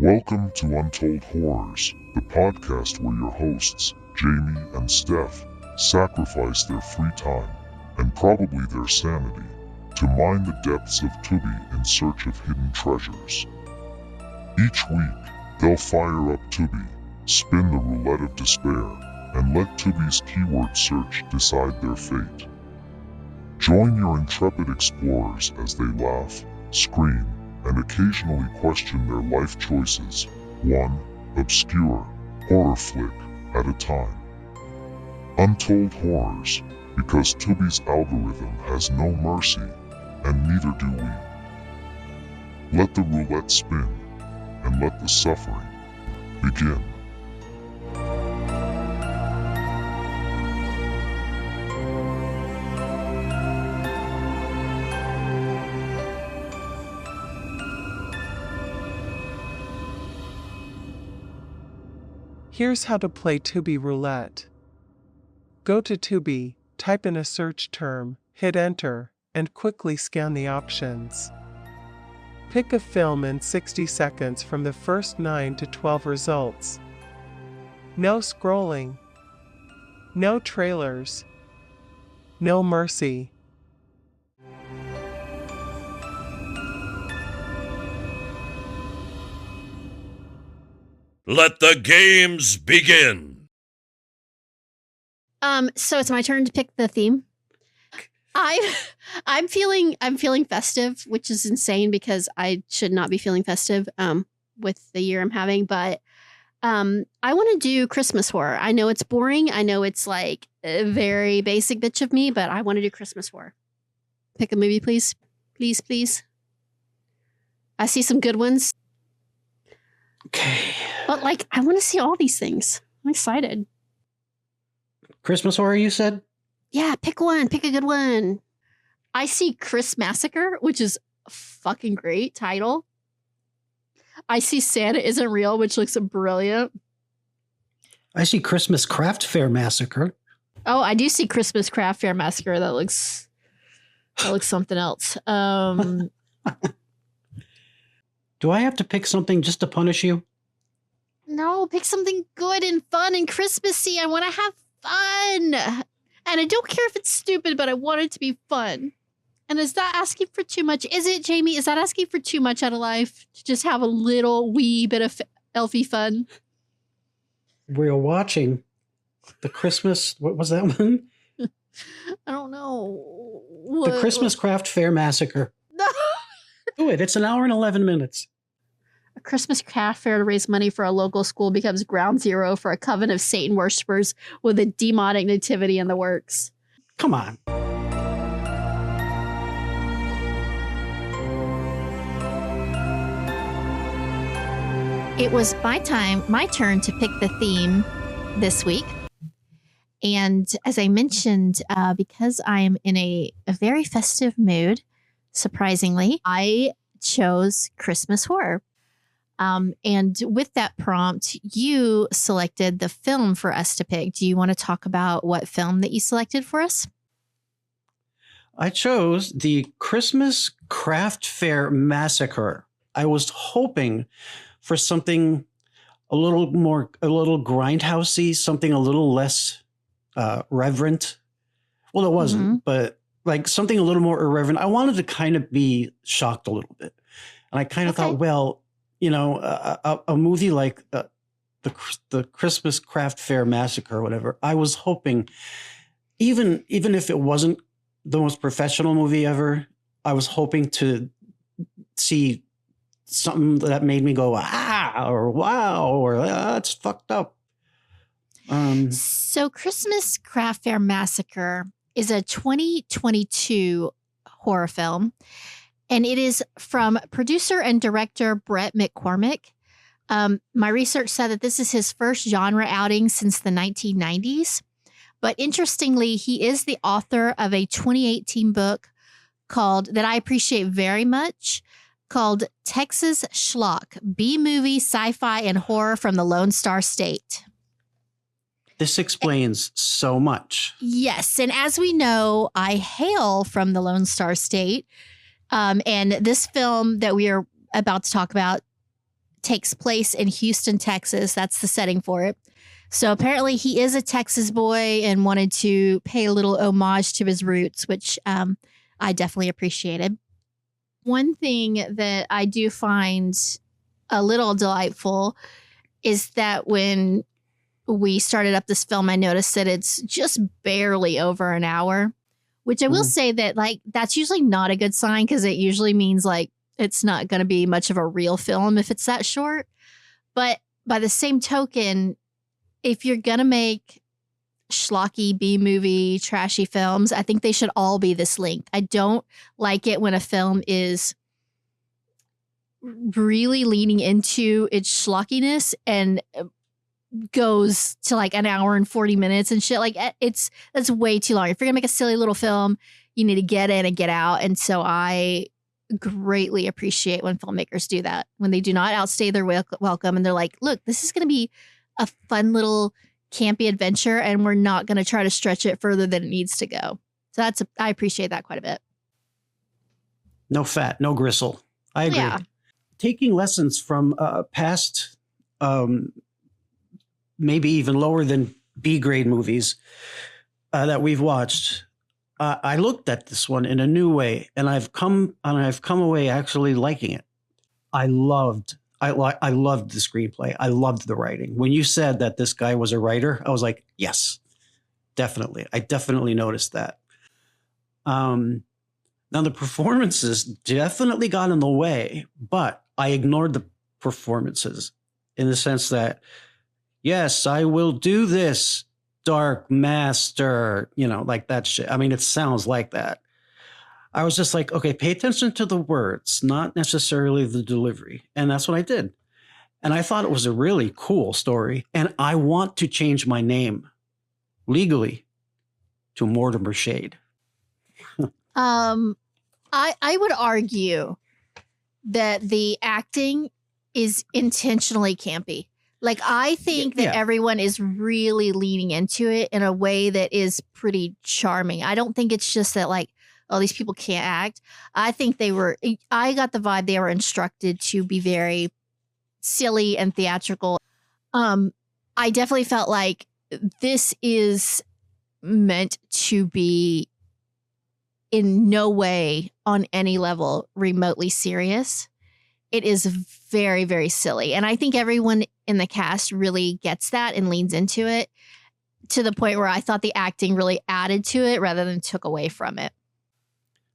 Welcome to Untold Horrors, the podcast where your hosts, Jamie and Steph, sacrifice their free time, and probably their sanity, to mine the depths of Tubi in search of hidden treasures. Each week, they'll fire up Tubi, spin the roulette of despair, and let Tubi's keyword search decide their fate. Join your intrepid explorers as they laugh, scream, and occasionally question their life choices, one obscure horror flick at a time. Untold Horrors, because Tubi's algorithm has no mercy, and neither do we. Let the roulette spin, and let the suffering begin. Here's how to play Tubi roulette. Go to Tubi, type in a search term, hit enter, and quickly scan the options. Pick a film in 60 seconds from the first 9 to 12 results. No scrolling. No trailers. No mercy. Let the games begin. So it's my turn to pick the theme. I'm feeling festive, which is insane because I should not be feeling festive with the year I'm having, but I want to do Christmas horror. I know it's boring. I know it's like a very basic bitch of me, but I want to do Christmas horror. Pick a movie, please. Please, please. I see some good ones. Okay. But like, I want to see all these things. I'm excited. Christmas horror, you said? Yeah, pick one. Pick a good one. I see Craft Massacre, which is a fucking great title. I see Santa Isn't Real, which looks brilliant. I see Christmas Craft Fair Massacre. Oh, I do see Christmas Craft Fair Massacre. That looks something else. Do I have to pick something just to punish you? No, pick something good and fun and Christmassy. I want to have fun. And I don't care if it's stupid, but I want it to be fun. And is that asking for too much? Is it, Jamie? Is that asking for too much out of life? To just have a little wee bit of elfie fun? We're watching the Christmas... What was that one? I don't know. The Christmas Craft Fair Massacre. No. Do it. It's an hour and 11 minutes. A Christmas craft fair to raise money for a local school becomes ground zero for a coven of Satan worshippers with a demonic nativity in the works. Come on. It was my turn to pick the theme this week. And as I mentioned, because I'm in a very festive mood, surprisingly, I chose Christmas horror. And with that prompt, you selected the film for us to pick. Do you want to talk about what film that you selected for us? I chose the Christmas Craft Fair Massacre. I was hoping for something a little grindhousey, something a little less reverent. Well, it wasn't, but like something a little more irreverent. I wanted to kind of be shocked a little bit. And I kind of thought, well, you know, a movie like the Christmas Craft Fair Massacre or whatever, I was hoping, even if it wasn't the most professional movie ever, I was hoping to see something that made me go, ah, or wow, or that's fucked up. So Christmas Craft Fair Massacre is a 2022 horror film. And it is from producer and director Brett McCormick. My research said that this is his first genre outing since the 1990s. But interestingly, he is the author of a 2018 book that I appreciate very much, called Texas Schlock, B-movie, sci-fi, and horror from the Lone Star State. This explains so much. Yes. And as we know, I hail from the Lone Star State. And this film that we are about to talk about takes place in Houston, Texas. That's the setting for it. So apparently he is a Texas boy and wanted to pay a little homage to his roots, which I definitely appreciated. One thing that I do find a little delightful is that when we started up this film, I noticed that it's just barely over an hour, which I will say that like that's usually not a good sign because it usually means like it's not going to be much of a real film if it's that short. But by the same token, if you're going to make schlocky B-movie trashy films, I think they should all be this length. I don't like it when a film is really leaning into its schlockiness and goes to like an hour and 40 minutes and shit. Like that's way too long. If you're gonna make a silly little film, you need to get in and get out. And so I greatly appreciate when filmmakers do that, when they do not outstay their welcome and they're like, look, this is gonna be a fun little campy adventure and we're not gonna try to stretch it further than it needs to go. So I appreciate that quite a bit. No fat, no gristle. I agree. Yeah. Taking lessons from past maybe even lower than B grade movies that we've watched. I looked at this one in a new way, and I've come away actually liking it. I loved the screenplay. I loved the writing. When you said that this guy was a writer, I was like, yes, definitely. I definitely noticed that. Now the performances definitely got in the way, but I ignored the performances in the sense that, yes, I will do this, Dark Master, like that shit. I mean, it sounds like that. I was just like, okay, pay attention to the words, not necessarily the delivery. And that's what I did. And I thought it was a really cool story. And I want to change my name legally to Mortimer Shade. I would argue that the acting is intentionally campy. Like, I think that everyone is really leaning into it in a way that is pretty charming. I don't think it's just that, like, oh, these people can't act. I think I got the vibe they were instructed to be very silly and theatrical. I definitely felt like this is meant to be in no way on any level remotely serious. It is very, very silly. And I think everyone in the cast really gets that and leans into it to the point where I thought the acting really added to it rather than took away from it.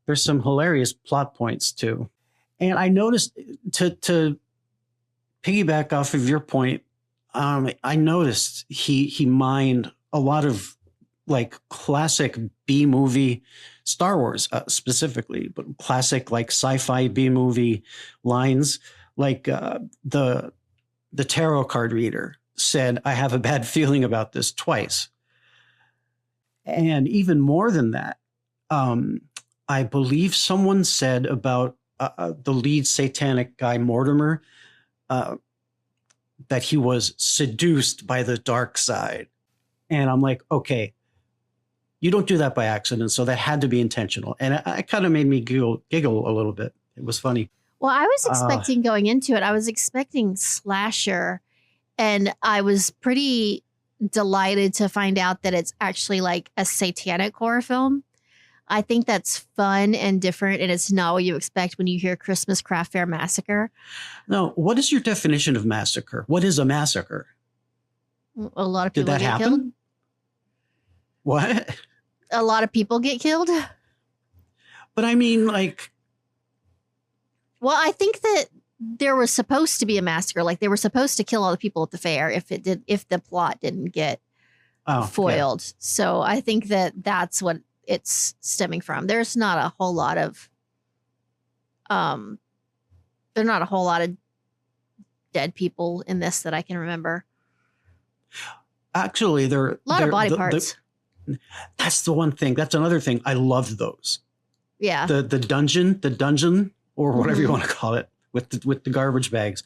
There's some hilarious plot points too. And I noticed, to piggyback off of your point, I noticed he mined a lot of like classic B-movie, Star Wars specifically, but classic like sci-fi B-movie lines. Like the tarot card reader said, "I have a bad feeling about this" twice. And even more than that, I believe someone said about the lead satanic guy, Mortimer, that he was seduced by the dark side. And I'm like, okay, you don't do that by accident. So that had to be intentional. And it kind of made me giggle a little bit. It was funny. Well, I was expecting going into it, I was expecting slasher, and I was pretty delighted to find out that it's actually like a satanic horror film. I think that's fun and different, and it's not what you expect when you hear Christmas Craft Fair Massacre. Now, what is your definition of massacre? What is a massacre? A lot of people Did that get happen? killed. What? A lot of people get killed. But I mean, like... Well, I think that there was supposed to be a massacre. Like, they were supposed to kill all the people at the fair if the plot didn't get foiled. Yeah. So I think that that's what it's stemming from. There's not a whole lot of dead people in this that I can remember. Actually, there are a lot of body parts. That's the one thing. That's another thing. I loved those. Yeah. The dungeon, or whatever you want to call it, with the garbage bags.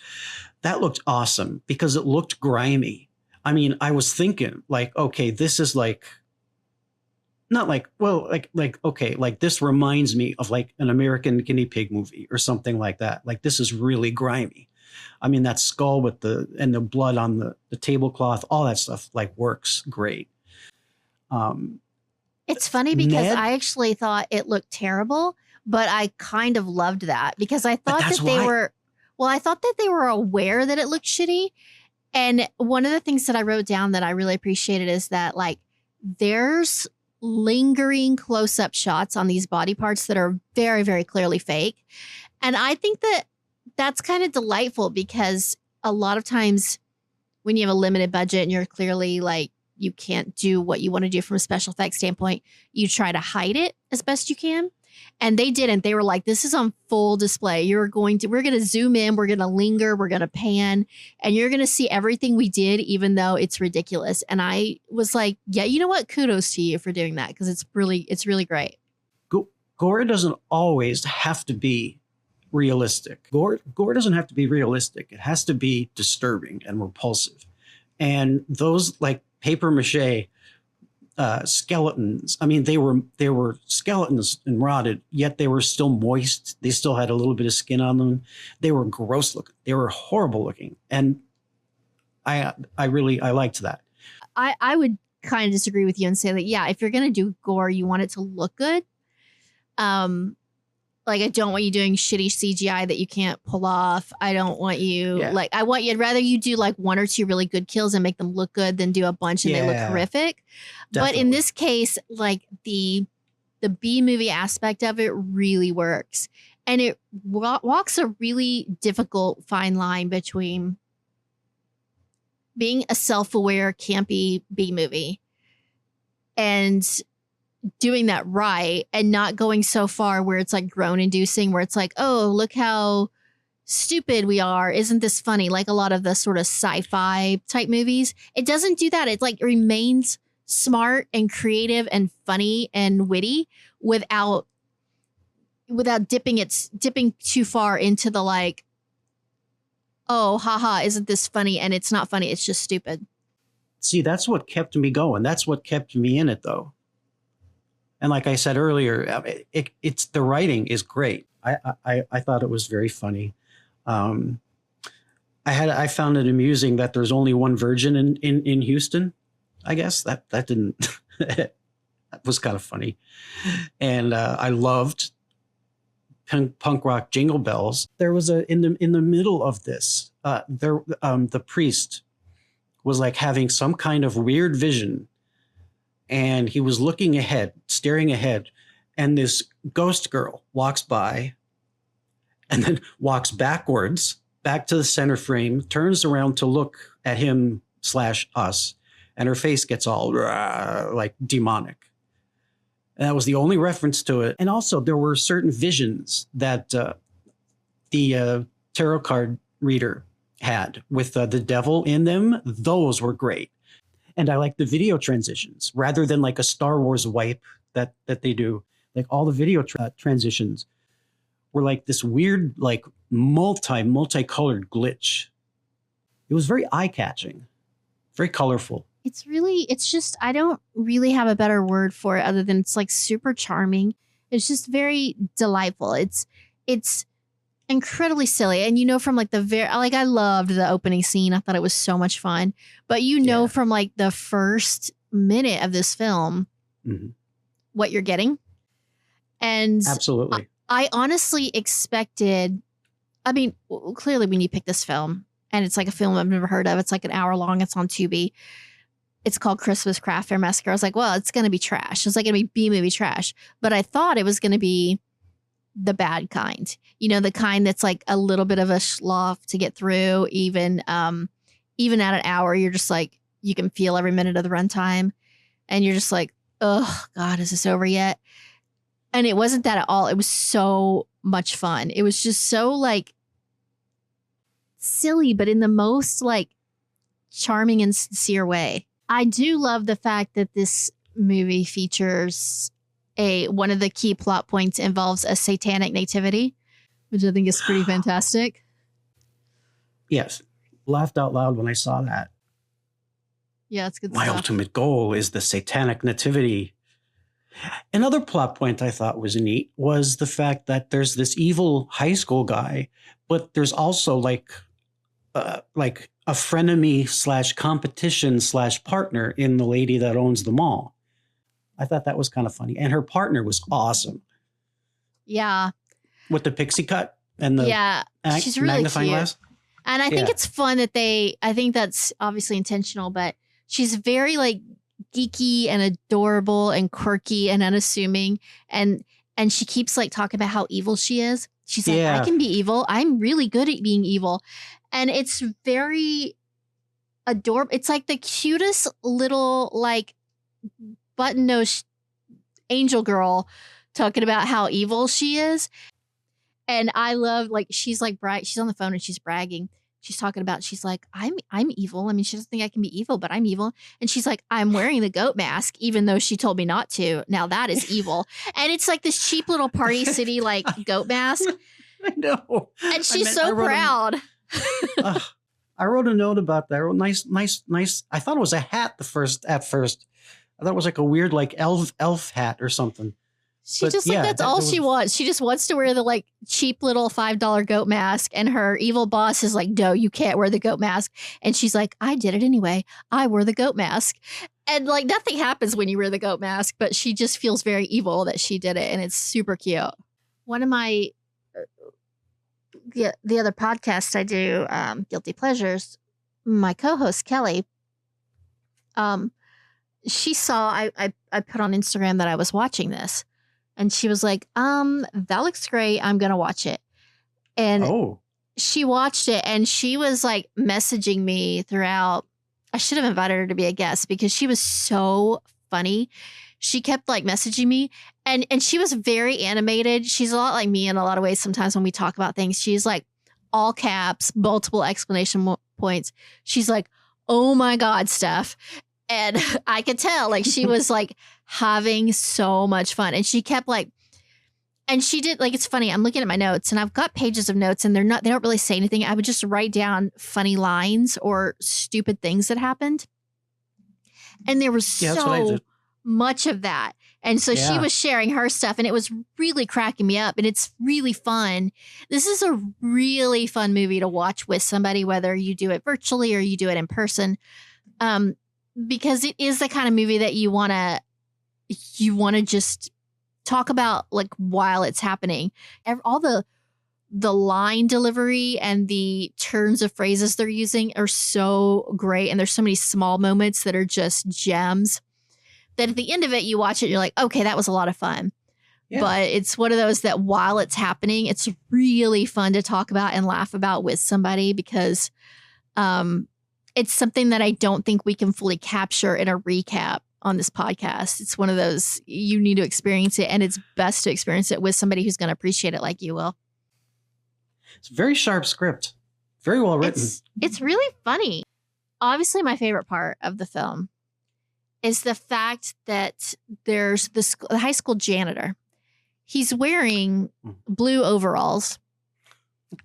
That looked awesome because it looked grimy. I mean, I was thinking like, okay, this is like, not like, well, like, okay, like this reminds me of like an American guinea pig movie or something like that. Like, this is really grimy. I mean, that skull with the blood on the tablecloth, all that stuff like works great. It's funny because Ned- I actually thought it looked terrible, but I kind of loved that because I thought that's that they why- were, well, I thought that they were aware that it looked shitty. And one of the things that I wrote down that I really appreciated is that like there's lingering close-up shots on these body parts that are very, very clearly fake. And I think that that's kind of delightful because a lot of times when you have a limited budget and you're clearly like, you can't do what you want to do from a special effects standpoint, you try to hide it as best you can. And they didn't. They were like, this is on full display. We're going to zoom in, we're going to linger, we're going to pan, and you're going to see everything we did, even though it's ridiculous. And I was like, yeah, you know what? Kudos to you for doing that because it's really great. Gore doesn't always have to be realistic. Gore doesn't have to be realistic. It has to be disturbing and repulsive. And those like paper mache skeletons, I mean, they were skeletons and rotted, yet they were still moist. They still had a little bit of skin on them. They were gross looking. They were horrible looking. And I liked that. I would kind of disagree with you and say that, yeah, if you're going to do gore, you want it to look good. Like, I don't want you doing shitty CGI that you can't pull off. I don't want you I'd rather you do like one or two really good kills and make them look good than do a bunch and they look horrific. Definitely. But in this case, like the B movie aspect of it really works. And it walks a really difficult fine line between being a self-aware, campy B movie and doing that right and not going so far where it's like groan inducing, where it's like, oh, look how stupid we are. Isn't this funny? Like a lot of the sort of sci-fi type movies. It doesn't do that. It like remains smart and creative and funny and witty without dipping too far into the like, oh, haha, isn't this funny? And it's not funny. It's just stupid. See, that's what kept me going. That's what kept me in it, though. And like I said earlier, it's the writing is great. I thought it was very funny. I found it amusing that there's only one virgin in Houston. I guess that didn't that was kind of funny. And I loved punk rock Jingle Bells. There was in the middle of this, the priest was like having some kind of weird vision. And he was looking ahead, staring ahead, and this ghost girl walks by and then walks backwards, back to the center frame, turns around to look at him / us, and her face gets all like demonic. And that was the only reference to it. And also there were certain visions that the tarot card reader had with the devil in them. Those were great. And I like the video transitions rather than like a Star Wars wipe that they do. Like all the video transitions were like this weird, like multicolored glitch. It was very eye-catching, very colorful. It's just, I don't really have a better word for it other than it's like super charming. It's just very delightful. It's incredibly silly. And you know, from like I loved the opening scene. I thought it was so much fun. But you know, from like the first minute of this film, what you're getting. And absolutely. I honestly expected, I mean, clearly when you pick this film and it's like a film I've never heard of, it's like an hour long, it's on Tubi. It's called Christmas Craft Fair Massacre. I was like, well, it's going to be trash. It's like going to be B-movie trash. But I thought it was going to be the bad kind, you know, the kind that's like a little bit of a schlock to get through. Even at an hour, you're just like, you can feel every minute of the runtime and you're just like, oh God, is this over yet? And it wasn't that at all. It was so much fun. It was just so like silly, but in the most like charming and sincere way. I do love the fact that this movie features one of the key plot points involves a satanic nativity, which I think is pretty fantastic. Yes. Laughed out loud when I saw that. Yeah, it's good My stuff. ultimate goal is the satanic nativity. Another plot point I thought was neat was the fact that there's this evil high school guy, but there's also like like a frenemy / competition / partner in the lady that owns the mall. I thought that was kind of funny. And her partner was awesome. Yeah. With the pixie cut and the she's really magnifying cute. glass. And I think it's fun that I think that's obviously intentional, but she's very like geeky and adorable and quirky and unassuming. And she keeps like talking about how evil she is. She's like, I can be evil. I'm really good at being evil. And it's very adorable. It's like the cutest little like button nose angel girl talking about how evil she is. And I love like she's like she's on the phone and she's bragging. She's talking about she's like, I'm evil. I mean, she doesn't think I can be evil, but I'm evil. And she's like, I'm wearing the goat mask, even though she told me not to. Now that is evil. And it's like this cheap little Party City like goat mask. I know. And she's so proud. I wrote a note about that. I wrote, nice. I thought it was a hat at first. I thought it was like a weird like elf hat or something. She just like that's all she wants. She just wants to wear the like cheap little $5 goat mask, and her evil boss is like, "No, you can't wear the goat mask." And she's like, "I did it anyway. I wore the goat mask." And like nothing happens when you wear the goat mask, but she just feels very evil that she did it, and it's super cute. One of my the other podcasts I do, Guilty Pleasures, my co-host Kelly, she saw I put on Instagram that I was watching this. And she was like, that looks great. I'm going to watch it. And she watched it and she was like messaging me throughout. I should have invited her to be a guest because she was so funny. She kept like messaging me and she was very animated. She's a lot like me in a lot of ways. Sometimes when we talk about things, she's like all caps, multiple exclamation points. She's like, oh my God, Steph. And I could tell like she was like having so much fun. And she kept like, and she did like, it's funny. I'm looking at my notes and I've got pages of notes and they don't really say anything. I would just write down funny lines or stupid things that happened. And there was so much of that. And so she was sharing her stuff and it was really cracking me up and it's really fun. This is a really fun movie to watch with somebody, whether you do it virtually or you do it in person. Because it is the kind of movie that you want to just talk about like while it's happening. All the line delivery and the turns of phrases they're using are so great. And there's so many small moments that are just gems that at the end of it, you watch it, you're like, okay, that was a lot of fun. Yeah. But it's one of those that while it's happening, it's really fun to talk about and laugh about with somebody because, it's something that I don't think we can fully capture in a recap on this podcast. It's one of those you need to experience it, and it's best to experience it with somebody who's going to appreciate it like you will. It's a very sharp script. Very well written. It's really funny. Obviously, my favorite part of the film is the fact that there's the high school janitor. He's wearing blue overalls,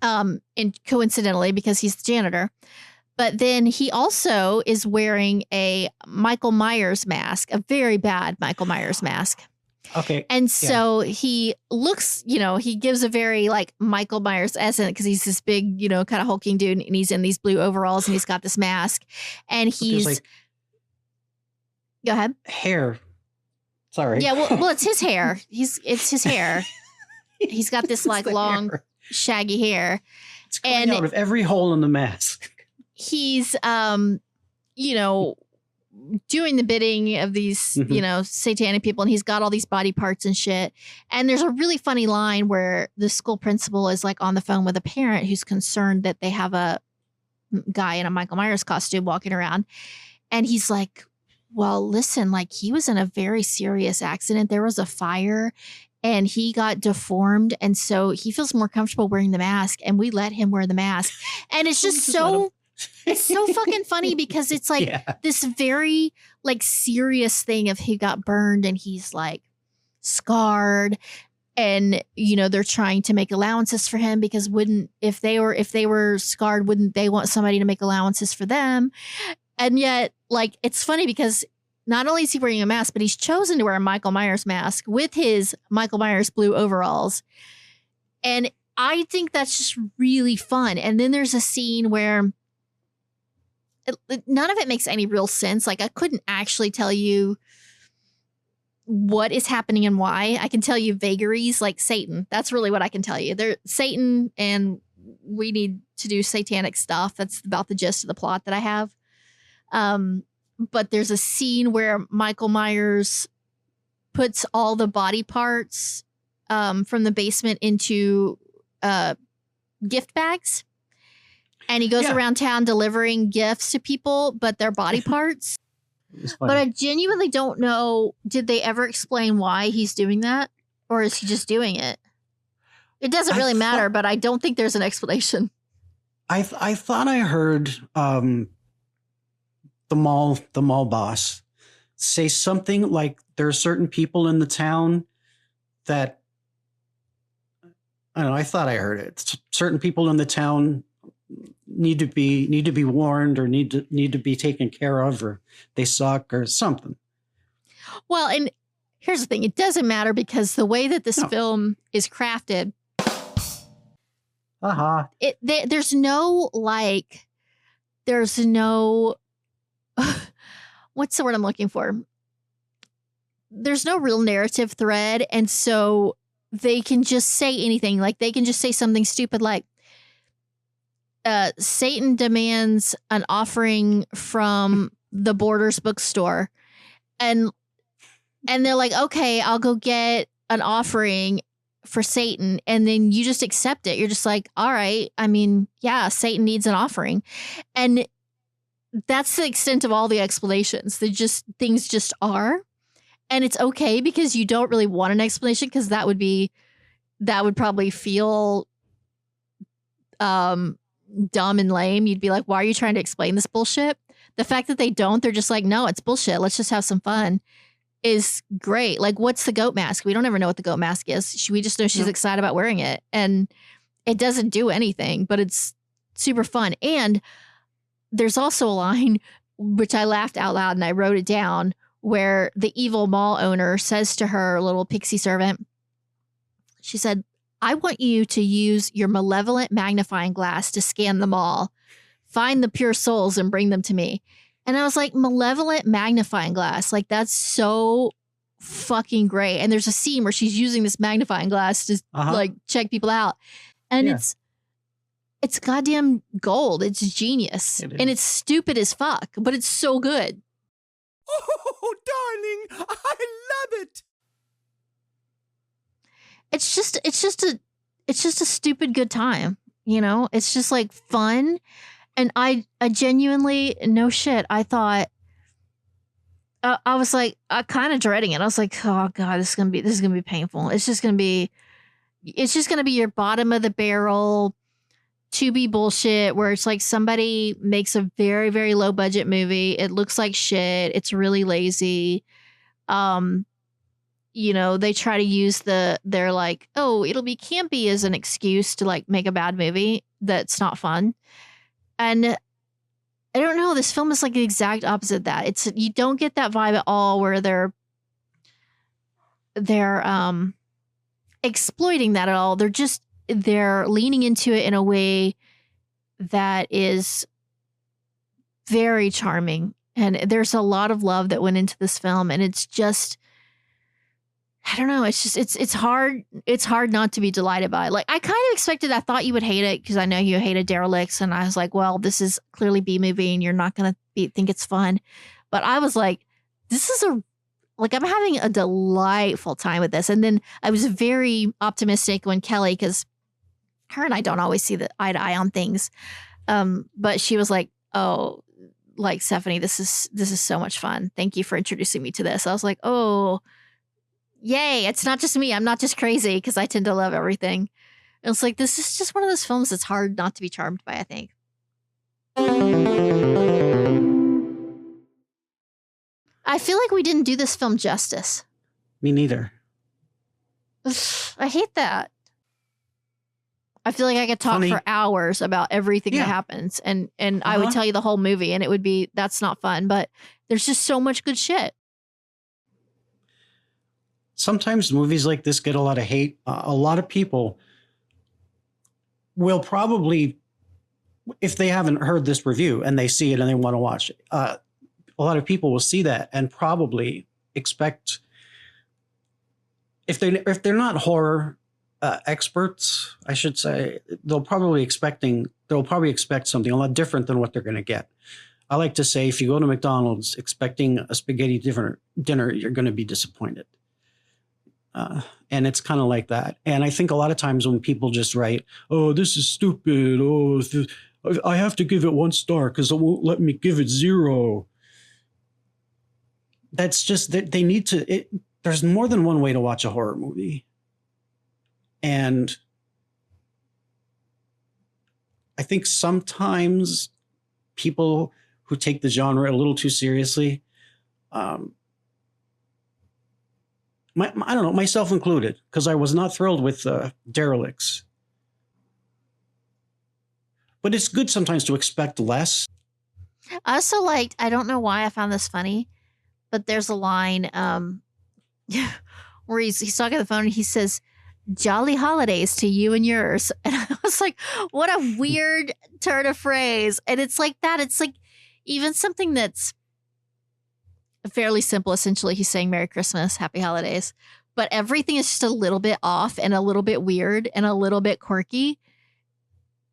and coincidentally, because he's the janitor. But then he also is wearing a Michael Myers mask, a very bad Michael Myers mask. Okay. And so he looks, he gives a very like Michael Myers essence because he's this big, kind of hulking dude and he's in these blue overalls and he's got this mask and he's. Like go ahead. Hair. Sorry. Yeah. Well, it's his hair. It's his hair. He's got this like long, shaggy hair. It's coming out of every hole in the mask. He's, doing the bidding of these, satanic people. And he's got all these body parts and shit. And there's a really funny line where the school principal is like on the phone with a parent who's concerned that they have a guy in a Michael Myers costume walking around. And he's like, well, listen, like he was in a very serious accident. There was a fire and he got deformed. And so he feels more comfortable wearing the mask. And we let him wear the mask. And it's just so... It's so fucking funny because it's like this very like serious thing of he got burned and he's like scarred and they're trying to make allowances for him because if they were scarred, wouldn't they want somebody to make allowances for them? And yet like it's funny because not only is he wearing a mask, but he's chosen to wear a Michael Myers mask with his Michael Myers blue overalls. And I think that's just really fun. And then there's a scene where none of it makes any real sense. Like I couldn't actually tell you what is happening and why. I can tell you vagaries like Satan. That's really what I can tell you. They're Satan and we need to do satanic stuff. That's about the gist of the plot that I have. But there's a scene where Michael Myers puts all the body parts from the basement into gift bags. And he goes around town delivering gifts to people, but they're body parts. But I genuinely don't know, did they ever explain why he's doing that? Or is he just doing it? It doesn't really matter, but I don't think there's an explanation. I thought I heard the mall boss say something like there are certain people in the town that, I don't know, I thought I heard it. Certain people in the town need to be warned or need to be taken care of, or they suck or something. Well, and here's the thing. It doesn't matter because the way that this film is crafted, there's no what's the word I'm looking for? There's no real narrative thread. And so they can just say anything. Like they can just say something stupid like, Satan demands an offering from the Borders bookstore. And they're like, okay, I'll go get an offering for Satan. And then you just accept it. You're just like, all right. I mean, yeah, Satan needs an offering. And that's the extent of all the explanations. Things just are. And it's okay because you don't really want an explanation because that would probably feel dumb and lame. You'd be like, why are you trying to explain this bullshit? The fact that they don't, they're just like, no, it's bullshit. Let's just have some fun is great. Like, what's the goat mask? We don't ever know what the goat mask is. We just know she's excited about wearing it. And it doesn't do anything, but it's super fun. And there's also a line, which I laughed out loud and I wrote it down, where the evil mall owner says to her little pixie servant, she said, I want you to use your malevolent magnifying glass to scan them all, find the pure souls and bring them to me. And I was like, malevolent magnifying glass. Like, that's so fucking great. And there's a scene where she's using this magnifying glass to like check people out. And it's goddamn gold. It's genius. And it's stupid as fuck, but it's so good. Oh, darling, I love it. It's just a stupid good time, you know? It's just like fun. And I genuinely, no shit, I thought, I was like, kind of dreading it. I was like, oh God, this is gonna be painful. It's just gonna be your bottom of the barrel Tubi bullshit where it's like somebody makes a very, very low budget movie. It looks like shit. It's really lazy. You know, they try to use they're like, oh, it'll be campy as an excuse to like make a bad movie that's not fun. And I don't know, this film is like the exact opposite of that. You don't get that vibe at all where they're exploiting that at all. They're leaning into it in a way that is very charming. And there's a lot of love that went into this film. And it's just, I don't know. It's just, it's hard. It's hard not to be delighted by it. Like, I kind of expected, I thought you would hate it because I know you hated Derelicts. And I was like, well, this is clearly B movie and you're not going to think it's fun. But I was like, I'm having a delightful time with this. And then I was very optimistic when Kelly, because her and I don't always see the eye to eye on things. But she was like, oh, like, Stephanie, this is so much fun. Thank you for introducing me to this. I was like, oh, yay. It's not just me. I'm not just crazy because I tend to love everything. And it's like, this is just one of those films that's hard not to be charmed by, I think. I feel like we didn't do this film justice. Me neither. I hate that. I feel like I could talk for hours about everything that happens and I would tell you the whole movie and it would be, that's not fun, but there's just so much good shit. Sometimes movies like this get a lot of hate. A lot of people will probably if they haven't heard this review and they see it and they want to watch it, a lot of people will see that and probably expect, if they're not horror experts, I should say, they'll probably expect something a lot different than what they're going to get. I like to say, if you go to McDonald's expecting a spaghetti dinner, you're going to be disappointed. And it's kind of like that. And I think a lot of times when people just write, "Oh, this is stupid. Oh, I have to give it 1 star because it won't let me give it 0." That's just that they need to. There's more than one way to watch a horror movie, and I think sometimes people who take the genre a little too seriously, I don't know, myself included, because I was not thrilled with Derelicts. But it's good sometimes to expect less. I also liked, I don't know why I found this funny, but there's a line where he's talking on the phone and he says, "Jolly holidays to you and yours." And I was like, what a weird turn of phrase. And it's like that. It's like even something that's fairly simple. Essentially, he's saying Merry Christmas, Happy Holidays. But everything is just a little bit off and a little bit weird and a little bit quirky.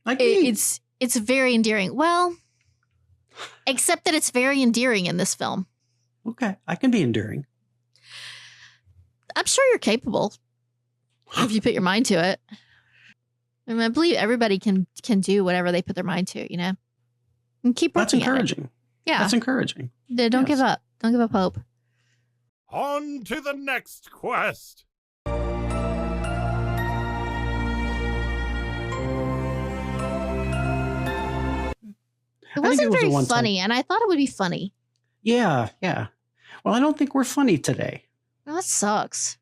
It's very endearing. Well, except that it's very endearing in this film. Okay, I can be endearing. I'm sure you're capable if you put your mind to it. I mean, I believe everybody can do whatever they put their mind to, you know? And keep working. That's encouraging. Yeah. That's encouraging. Don't give up. Don't give up hope. On to the next quest. It wasn't very funny, and I thought it would be funny. Yeah. Well, I don't think we're funny today. Well, that sucks.